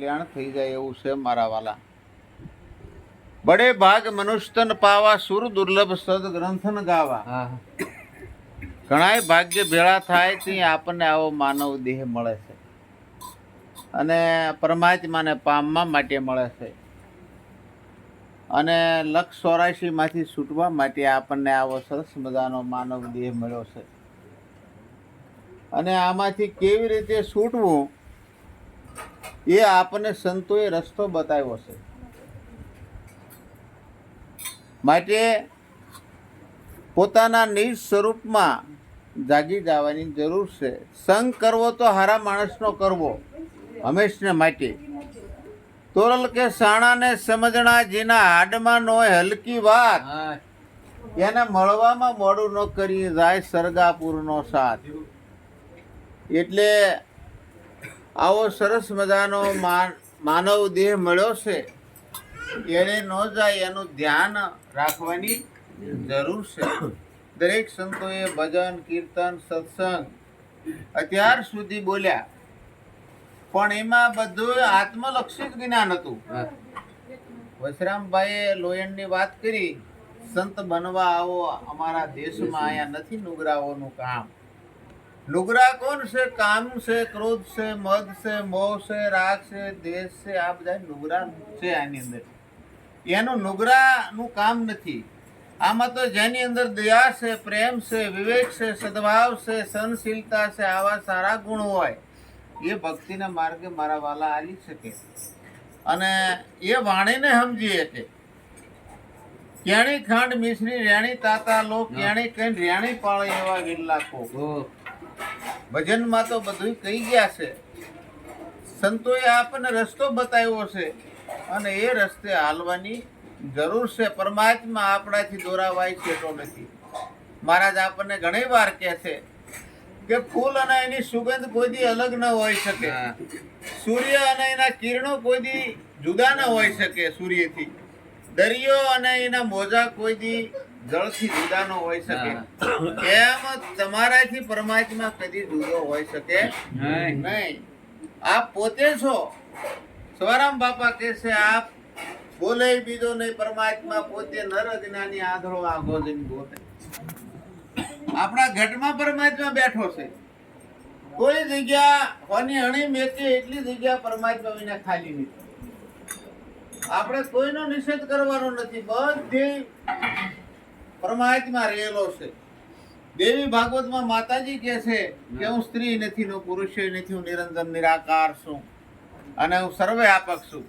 કલ્યાણ થઈ જાય એવું છે મારા વાલા. બડે ભાગ મનુષ્યન પાવા સુર દુર્લભ સદ ગ્રંથન ગાવા. ઘણાય ભાગ્ય ભેળા થાય ત્યાં આપણને આવો માનવ દેહ મળે છે અને પરમાત્માને પામવા માટે મળે છે અને 184 માંથી છૂટવા માટે આપણને આવો સરસ મજાનો માનવ દેહ મળ્યો છે. અને આમાંથી કેવી રીતે છૂટવું એ આપણને સંતોએ રસ્તો બતાવ્યો છે. માટે પોતાના નિજ સ્વરૂપમાં જાગી જવાની જરૂર છે. સંગ કરવો તો હારા માણસનો કરવો હંમેશને માટે. તોરલ કે સાણાને સમજણા જેના હાડમાં નો હલકી વાત, એને મળવામાં મોડું ન કરી જાય સરગાપુરનો સાથ. એટલે આવો સરસ મજાનો માનવ દેહ મળ્યો છે, એને ન જાય એનું ધ્યાન રાખવાની જરૂર છે. દરેક સંતોએ ભજન કીર્તન સત્સંગ અત્યાર સુધી બોલ્યા, પણ એમાં બધું આત્મલક્ષી જ્ઞાન હતું. વશરામભાઈએ લોયણની વાત કરી, સંત બનવા આવો અમારા દેશમાં અહીંયા નથી નુગરાઓનું કામ. નુગરા કોણ છે? કામ છે, ક્રોધ છે, મદ છે, મોહ છે, રાગ છે, દ્વેષ છે. આ બધા નુગરા છે આની અંદર. એનું નુગરાનું કામ નથી. આમાં તો જેની અંદર દયા છે, પ્રેમ છે, વિવેક છે, સદભાવ છે, સહનશીલતા છે, આવા સારા ગુણ હોય એ ભક્તિના માર્ગે મારા વાલા આલી શકે અને એ વાણીને સમજી શકે. ક્યાણી ખાંડ મિશ્રી રેણી તાતા લો, ક્યાણી કઈ રેણી પાળે એવા વિરલાકો. ભજનમાં તો બધું કહી ગયા છે. સંતોએ આપણને રસ્તો બતાવ્યો છે અને એ રસ્તે હાલવાની જરૂર છે. પરમાત્મા આપણાથી દોરાવાય છેટો નથી. મહારાજ આપણને ઘણી વાર કહે છે કે ફૂલ અને એની સુગંધ કોઈ દી અલગ ન હોઈ શકે. સૂર્ય અને એના કિરણો કોઈ દી જુદા ન હોઈ શકે સૂર્યથી. દરિયો અને એના મોજા કોઈ દી જળથી જુદા ન હોઈ શકે. એમ તમારાથી પરમાત્મા કદી જુદો હોઈ શકે નહીં. આપ પોતે છો. સવારામ બાપા કહે છે, આપ બોલે બીજો નહીં, પરમાત્મા પોતે નર અજ્ઞાની આંધળો આઘો જઈને ગોતે. આપણા ઘટમાં પરમાત્મા બેઠો છે. કોઈ જગ્યા કોની અણી મેકે એટલી જગ્યા પરમાત્મા વિના ખાલી નથી. આપણે કોઈનો નિષેધ કરવાનો નથી. બધી પરમાત્મા રહેલો છે. દેવી ભાગવતમાં માતાજી કહે છે કે હું સ્ત્રી નથી, હું પુરુષ નથી, હું નિરંજન નિરાકાર છું અને હું સર્વવ્યાપક છું.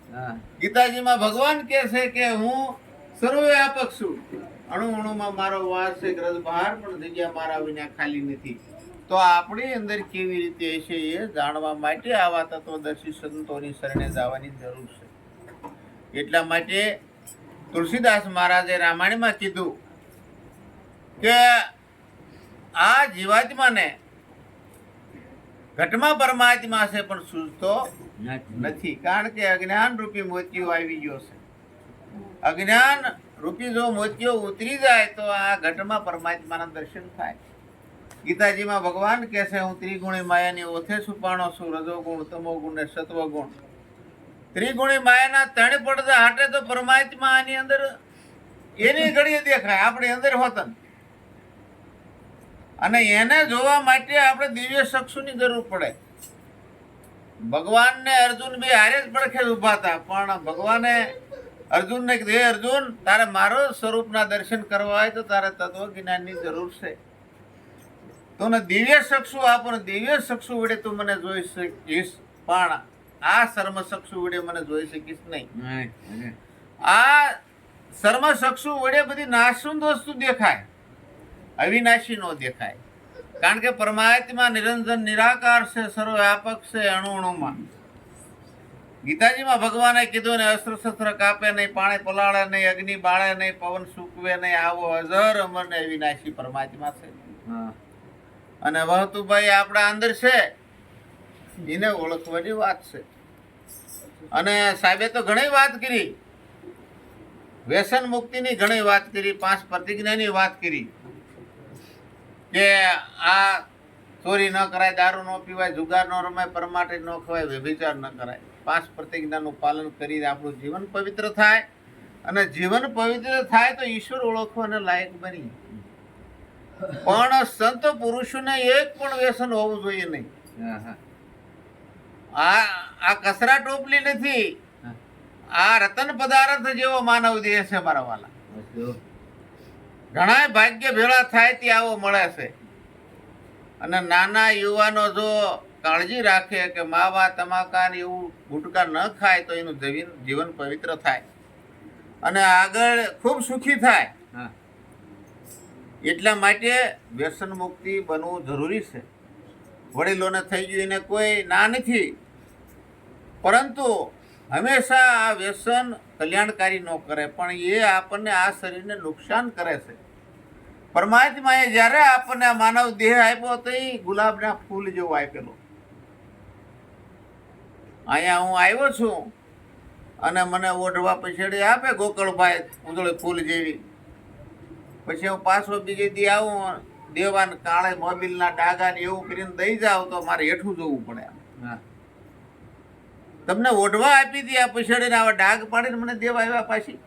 ગીતાજીમાં ભગવાન કહે છે કે હું સર્વવ્યાપક છું, અણુ અણુમાં મારો વાસ છે, ગ્રજ બહાર પણ જગ્યા મારા વિના ખાલી નથી. તો આપણી અંદર કેવી રીતે હશે એ જાણવા માટે આવા તત્વદર્શી સંતોની શરણે જવાની જરૂર છે. એટલા માટે તુલસીદાસ મહારાજે રામાયણમાં કીધું કે આ જીવાત્માને ઘટમાં પરમાત્મા છે પણ સૂઝતો નથી. કારણ કે અજ્ઞાન રૂપી મોતિયો આવી ગયો છે. અજ્ઞાન રૂપી જો મોતિયો ઉતરી જાય તો આ ઘટમાં પરમાત્માના દર્શન થાય. ગીતાજીમાં ભગવાન કહે છે, હું ત્રિગુણી માયાની ઓથે છુપાણો છું, રજોગુણ, તમોગુણ ને સત્વગુણ. ત્રિગુણી માયાના ત્રણ પડદા હાટે તો પરમાત્મા આની અંદર એની ઘડીએ દેખાય, આપણી અંદર હોતન. અને એને જોવા માટે આપણે દિવ્ય ચક્ષુની જરૂર પડે. ભગવાનને અર્જુન બે હારે જ પડખે ઉભા હતા, પણ ભગવાને અર્જુનને કીધું, હે અર્જુન, તારે મારો સ્વરૂપના દર્શન કરવા હોય તો તારે તત્વજ્ઞાનની જરૂર છે. તું દિવ્ય ચક્ષુ આપો ને દિવ્ય ચક્ષુ વડે તું મને જોઈ શકીશ, પણ આ સર્મ ચક્ષુ વડે મને જોઈ શકીશ નહીં. આ સર્મ ચક્ષુ વડે બધી નાશવંત વસ્તુ દેખાય, અવિનાશી નો દેખાય. કારણ કે પરમાત્મા નિરંજન નિરાકાર છે, સર્વવ્યાપક છે, અણુ અણુમાં. ગીતાજીમાં ભગવાને કીધું ને, અસ્ત્ર શસ્ત્ર કાપે નહીં, પાણી પલાળે નહીં, અગ્નિ બાળે નહીં, પવન સૂકવે નહીં, આવો અજર અમર ને અવિનાશી પરમાત્મા છે. અને વહતુભાઈ આપણા અંદર છે, એને ઓળખવાની વાત છે. અને સાહેબે તો ઘણી વાત કરી, વ્યસન મુક્તિની ઘણી વાત કરી, 5 પ્રતિજ્ઞાની વાત કરી કે આ ચોરી ન કરાય, દારૂ ન પીવાય, જુગાર ન રમાય, પરમાટે ન ખવાય, વ્યભિચાર ન કરાય. પાંચ પ્રતિજ્ઞાનું પાલન કરીને આપણું જીવન પવિત્ર થાય, અને જીવન પવિત્ર થાય તો ઈશ્વર ઓળખવાને લાયક બની. પણ સંત પુરુષોને એક પણ વ્યસન હોવું જોઈએ નહીં. આ કચરા ટોપલી નથી, આ રતન પદાર્થ જેવો માનવ દેહ છે મારા વાલા. ઘણા ભાગ્ય ભેળા થાય તે આવો મળે છે. અને નાના યુવાનો જો કાળજી રાખે કે માવા તમાકા ને એવું ગુટકા ન ખાય તો એનું જીવન પવિત્ર થાય અને આગળ ખૂબ સુખી થાય. એટલા માટે વ્યસન મુક્તિ બનવું જરૂરી છે. વડીલોને થઈ ગયું એને કોઈ ના નથી, પરંતુ હંમેશા આ વ્યસન કલ્યાણકારી ન કરે, પણ એ આપણને આ શરીરને નુકસાન કરે છે. પરમાત્માએ જ્યારે આપણને આ માનવ દેહ આપ્યો તો એ ગુલાબના ફૂલ જેવો આપેલો. અહીંયા હું આવ્યો છું અને મને ઓઢવા પછેડી આપે ગોકળભાઈ ઉજળી ફૂલ જેવી. પછી હું પાછો બીજે દી આવું દેવાન કાળે મોબીલના ડાગા ને એવું કરીને દઈ જાવ તો મારે હેઠું જોવું પડે. તમને ઓઢવા આપી હતી આ પછેડીને આવા ડાઘ પાડીને મને દેવા આવ્યા પાછી.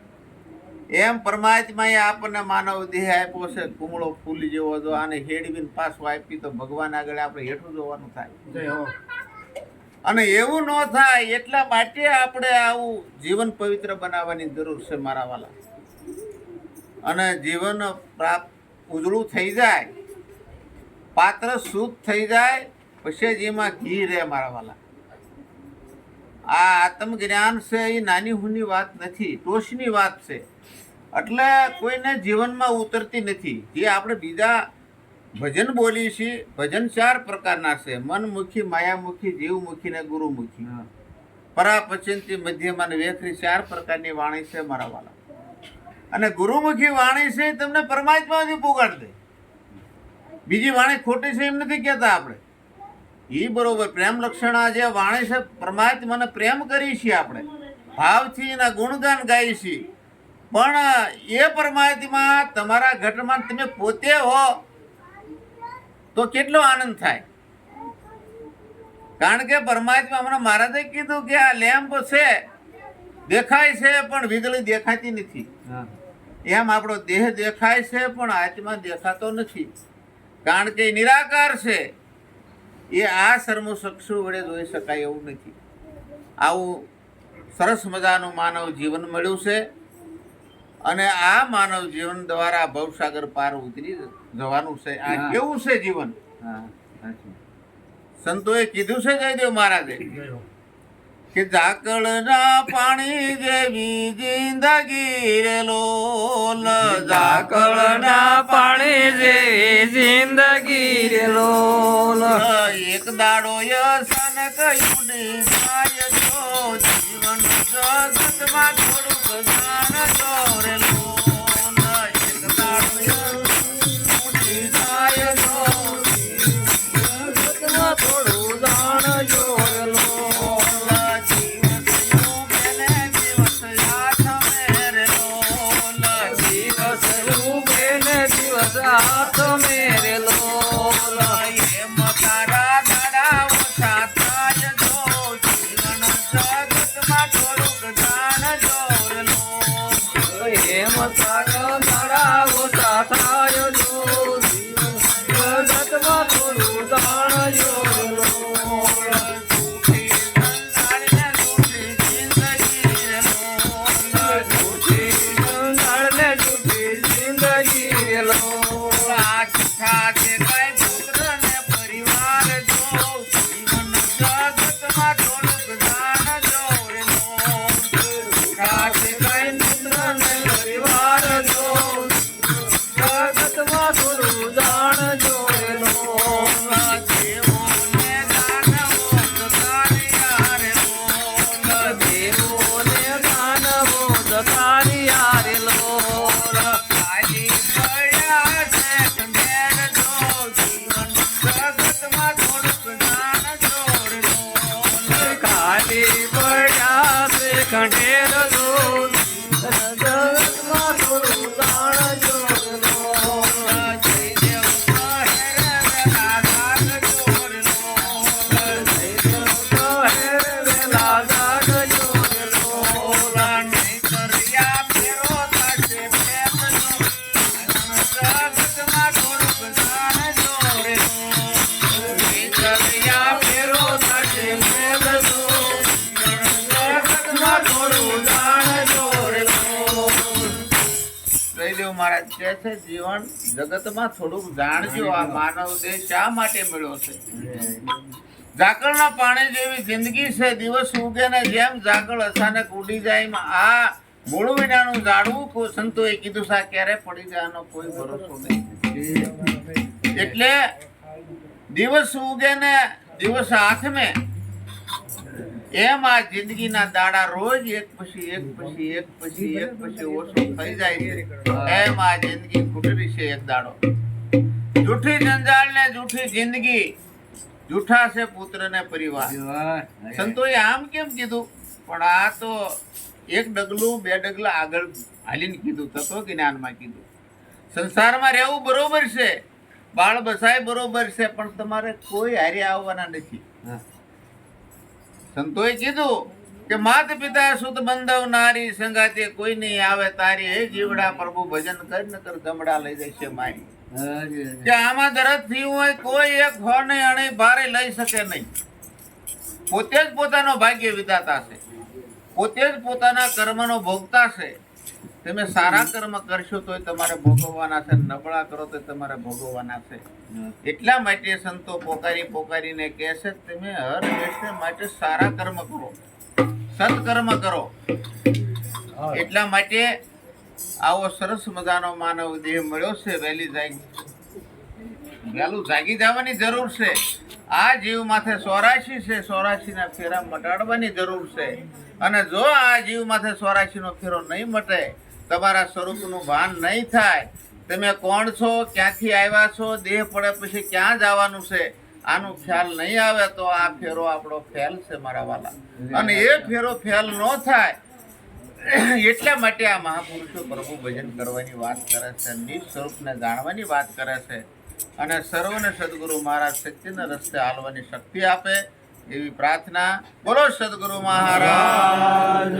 એમ પરમાત્માએ આપણને માનવ દેહ આપ્યો છે કુમળો ફૂલ જેવો. જો આને હેડવીને પાછું આપી તો ભગવાન આગળ આપણે હેઠું જોવાનું થાય. અને એવું ન થાય એટલા માટે આપણે આવું જીવન પવિત્ર બનાવવાની જરૂર છે મારા વાલા. અને જીવન પ્રાપ્ત ઉજળું થઈ જાય, પાત્ર શુદ્ધ થઈ જાય, પછી જ એમાં ઘી રહે મારા વાલા. આ આત્મજ્ઞાન છે એ નાની હુની વાત નથી, ટોચની વાત છે. એટલે કોઈને જીવનમાં ઉતરતી નથી. જે આપણે બીજા ભજન બોલીએ છીએ, ભજન 4 પ્રકારના છે: મનમુખી, માયામુખી, જીવમુખી ને ગુરુમુખી. પરાપચિંતી, મધ્યમાં ને વેખરી 4 પ્રકારની વાણી છે મારા વાલા. અને ગુરુમુખી વાણી છે તમને પરમાત્મા જ પુગાડ દે. બીજી વાણી ખોટી છે એમ નથી કહેતા આપણે, એ બરોબર. પ્રેમ લક્ષણા જે વાણી છે, પરમાત્માને પ્રેમ કરી છીએ આપણે, ભાવથી એના ગુણગાન ગાઈએ છીએ. પણ એ પરમાત્મા તમારા ઘટમાં તમે પોતે હો તો કેટલો આનંદ થાય. કારણ કે પરમાત્મા હમણાં મહારાજે કીધું કે આ લેમ્પ છે, દેખાય છે પણ વીજળી દેખાતી નથી. એમ આપણો દેહ દેખાય છે પણ આત્મા દેખાતો નથી. કારણ કે નિરાકાર છે, એ આ સર્વચક્ષુ વડે જોઈ શકાય એવું નથી. આવું સરસ મજાનું માનવ જીવન મળ્યું છે. અને આ માનવ જીવન દ્વારા ભવસાગર પાર ઉતરી જવાનું છે. આ કેવું છે જીવન? સંતોએ કીધું છે જયદેવ મહારાજે કે ઝાકળના પાણી જેવી જિંદગી રે લોલ, ઝાકળના પાણી જેવી જિંદગી રે લોલ. એક દાડો યસન કયું જાય જો જીવન જગતમાં થોડુંક જ્ઞાન જો રે લોલ. એક દાડો યસન જાય જો જગતમાં થોડું જાણજો રે લોલ. હાથ મેરે લોલ. એમ તારા દાડા ઓછા થાય જો જીવન જગતમાં થોડુંક જાણ જો રે લોલ. એમ તારા દાડા ઓછા થાય જો જીવન જગતમાં થોડું જાણજો રે લોલ. જૂઠી સંસારને જૂઠી જિંદગી રે લોલ. જૂઠી સંસારને જૂઠી જિંદગી રે લોલ. આ જૂઠા છે કઈ પુત્ર ને પરિવાર જો જીવન જગતમાં થોડુંક જાણ જો રે લોલ. જૂઠા છે કઈ પુત્ર ને પરિવાર જો જગતમાં થોડું જાણજો રે લોલ. દેવોને દાનવો દતારિયા રે લોલ. દેવોને દાનવો દતારિયા રે લોલ. ખાલી પડ્યા છે ખંડેર જો જીવન જગતમાં થોડુંક જાણ જો રે લોલ. ખાલી પડ્યા છે ખંડેર જો જગતમાં થોડું જાણજો રે લોલ. જયદેવ શહેર વેલા જાગજો રે લોલ. જયદેવ શહેર વેલા જાગજો મહારાજ કહે છે જીવન જગતમાં થોડુંક જાણજો આ માનવ દેહ શા માટે મળ્યો છે. ઝાકળના પાણી જેવી જિંદગી છે. દિવસ ઉગે ને જેમ ઝાકળ અચાનક ઉડી જાય એમ આ મૂળ વિનાનું જાણવું કોઈ સંતોએ કીધું છે આ ક્યારે પડી જવાનો કોઈ ભરોસો નહીં. એટલે દિવસ ઉગે ને દિવસ હાથમે એમ આ જિંદગીના દાડા રોજ એક પછી એક પછી એક પછી એક પછી ઓછો થઈ જાય છે. એમ આ જિંદગી ખૂટરી છે એક દાડો. જૂઠી જંજાળ ને જૂઠી જિંદગી, જૂઠા છે પુત્ર ને પરિવાર. સંતોએ આમ કેમ કીધું? પણ આ તો એક ડગલું બે ડગલા આગળ હાલીને કીધું, તત્વ જ્ઞાનમાં કીધું. સંસારમાં રહેવું બરોબર છે, બાળ બસાય બરોબર છે, પણ તમારે કોઈ હારે આવવાના નથી. સંતોએ કીધું કે માત પિતા સુત બંધવ નારી સંગાતે કોઈ નહીં આવે તારી. હે જીવડા પ્રભુ ભજન કર નકર ગમડા લઈ જશે મારી. કે આમાં દરદ થયું હોય કોઈ એક હો નહીં અણી ભારે લઈ શકે નહીં. પોતે જ પોતાનો ભાગ્ય વિધાતા છે, પોતે જ પોતાના કર્મનો ભોગતા છે. તમે સારા કર્મ કરશો તો તમારે ભોગવવાના છે, નબળા કરો તો તમારે ભોગવવાના છે. એટલા માટે સંતો પોકારી પોકારીને કહે છે તમે હર દેશને માટે સારા કર્મ કરો, સત્કર્મ કરો. એટલા માટે આવો સરસ મજાનો માનવ દેહ મળ્યો છે. વહેલું જાગી જવાની જરૂર છે. આ જીવ માથે 84 છે, 84 ના ફેરા મટાડવાની જરૂર છે. અને જો આ જીવ માથે 84 નો ફેરો નહીં મટે, તમારા સ્વરૂપનું ભાન નહીં થાય, તમે કોણ છો, ક્યાંથી આવ્યા છો, દેહ પડે પછી ક્યાં જવાનું છે, આનું ખ્યાલ નહીં આવે તો આ ફેરો આપણો ફેલ છે મારા વાલા. અને એ ફેરો ફેલ ન થાય એટલા માટે આ મહાપુરુષો પ્રભુ ભજન કરવાની વાત કરે છે, નિજ સ્વરૂપને જાણવાની વાત કરે છે. અને સર્વને સદગુરુ મહારાજ સત્યના રસ્તે હાલવાની શક્તિ આપે એવી પ્રાર્થના. બોલો સદગુરુ મહારાજ.